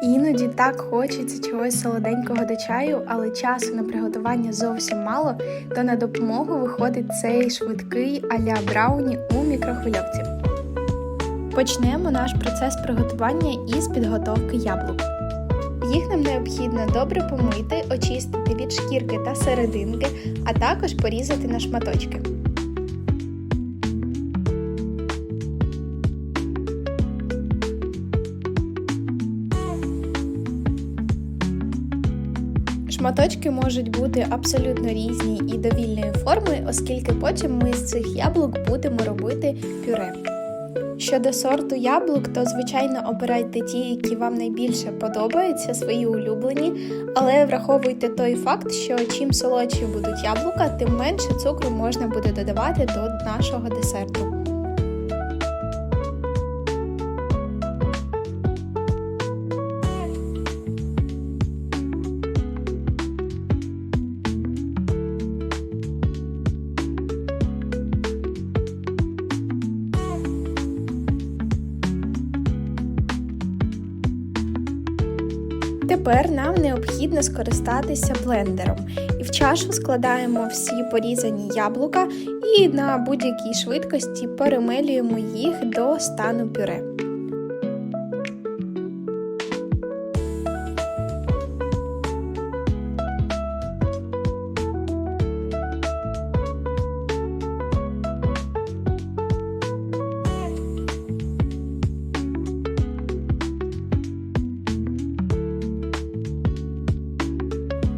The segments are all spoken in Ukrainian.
Іноді так хочеться чогось солоденького до чаю, але часу на приготування зовсім мало, то на допомогу виходить цей швидкий а-ля брауні у мікрохвильовці. Почнемо наш процес приготування із підготовки яблук. Їх нам необхідно добре помити, очистити від шкірки та серединки, а також порізати на шматочки. Шматочки можуть бути абсолютно різні і довільної форми, оскільки потім ми з цих яблук будемо робити пюре. Щодо сорту яблук, то звичайно обирайте ті, які вам найбільше подобаються, свої улюблені, але враховуйте той факт, що чим солодші будуть яблука, тим менше цукру можна буде додавати до нашого десерту. Тепер нам необхідно скористатися блендером. І в чашу складаємо всі порізані яблука і на будь-якій швидкості перемелюємо їх до стану пюре.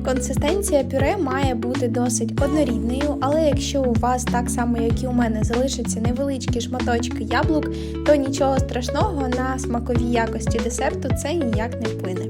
Консистенція пюре має бути досить однорідною, але якщо у вас так само, як і у мене, залишаться невеличкі шматочки яблук, то нічого страшного, на смакові якості десерту це ніяк не вплине.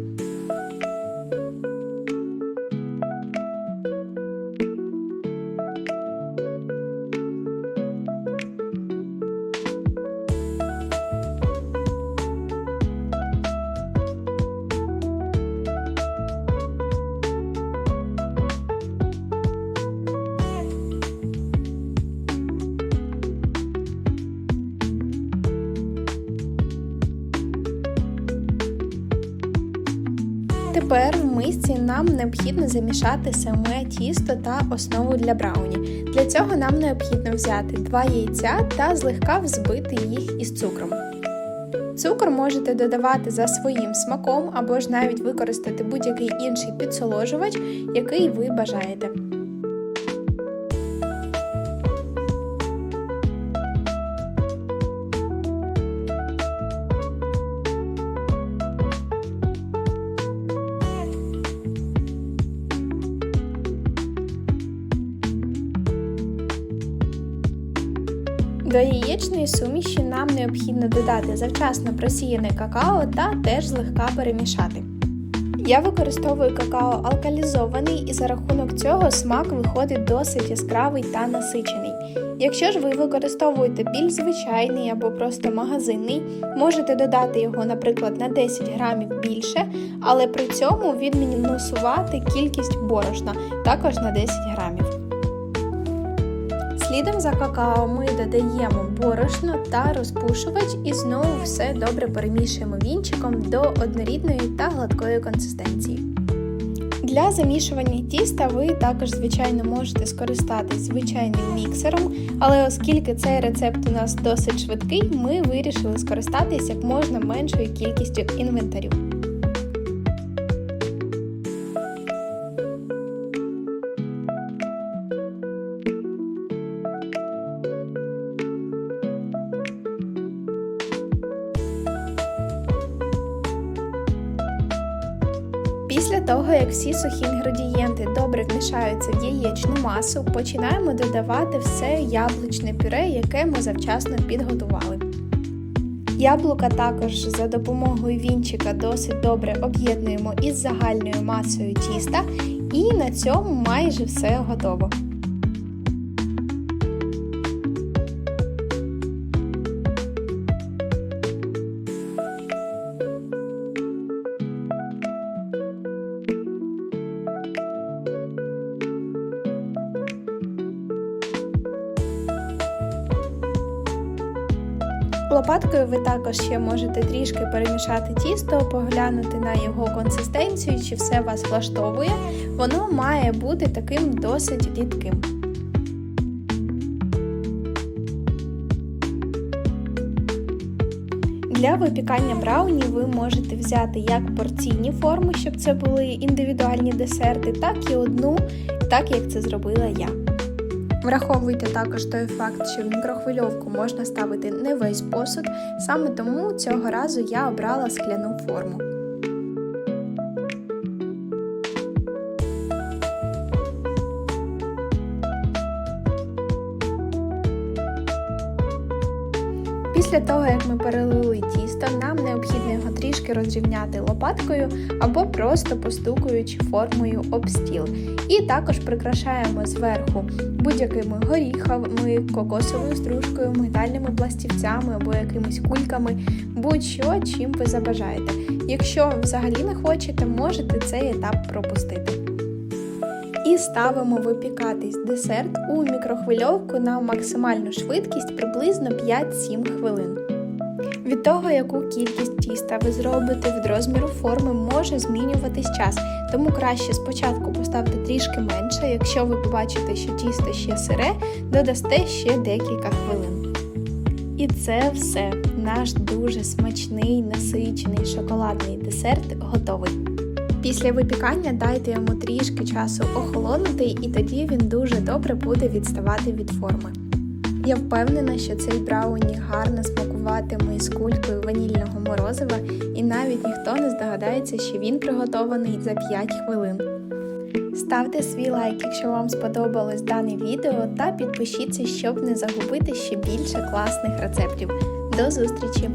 Тепер в мисці нам необхідно замішати саме тісто та основу для брауні. Для цього нам необхідно взяти 2 яйця та злегка взбити їх із цукром. Цукор можете додавати за своїм смаком або ж навіть використати будь-який інший підсолоджувач, який ви бажаєте. До яєчної суміші нам необхідно додати завчасно просіяне какао та теж злегка перемішати. Я використовую какао алкалізований і за рахунок цього смак виходить досить яскравий та насичений. Якщо ж ви використовуєте більш звичайний або просто магазинний, можете додати його, наприклад, на 10 грамів більше, але при цьому відмінусувати кількість борошна, також на 10 грамів. Слідом за какао ми додаємо борошно та розпушувач і знову все добре перемішуємо вінчиком до однорідної та гладкої консистенції. Для замішування тіста ви також, звичайно, можете скористатись звичайним міксером, але оскільки цей рецепт у нас досить швидкий, ми вирішили скористатись як можна меншою кількістю інвентарю. Після того, як всі сухі інгредієнти добре вмішаються в яєчну масу, починаємо додавати все яблучне пюре, яке ми завчасно підготували. Яблука також за допомогою вінчика досить добре об'єднуємо із загальною масою тіста, і на цьому майже все готово. Лопаткою ви також ще можете трішки перемішати тісто, поглянути на його консистенцію, чи все вас влаштовує. Воно має бути таким досить рідким. Для випікання брауні ви можете взяти як порційні форми, щоб це були індивідуальні десерти, так і одну, так як це зробила я. Враховуйте також той факт, що в мікрохвильовку можна ставити не весь посуд, саме тому цього разу я обрала скляну форму. Після того, як ми перелили тісто, нам необхідно його трішки розрівняти лопаткою або просто постукуючи формою об стіл. І також прикрашаємо зверху будь-якими горіхами, кокосовою стружкою, мигдальними пластівцями або якимись кульками, будь-що, чим ви забажаєте. Якщо взагалі не хочете, можете цей етап пропустити. І ставимо випікатись десерт у мікрохвильовку на максимальну швидкість приблизно 5-7 хвилин. Від того, яку кількість тіста ви зробите, від розміру форми може змінюватись час, тому краще спочатку поставте трішки менше, якщо ви побачите, що тісто ще сире, додасте ще декілька хвилин. І це все. Наш дуже смачний, насичений шоколадний десерт готовий. Після випікання дайте йому трішки часу охолонути, і тоді він дуже добре буде відставати від форми. Я впевнена, що цей брауні гарно смакуватиме із кулькою ванільного морозива, і навіть ніхто не здогадається, що він приготований за 5 хвилин. Ставте свій лайк, якщо вам сподобалось дане відео, та підпишіться, щоб не загубити ще більше класних рецептів. До зустрічі!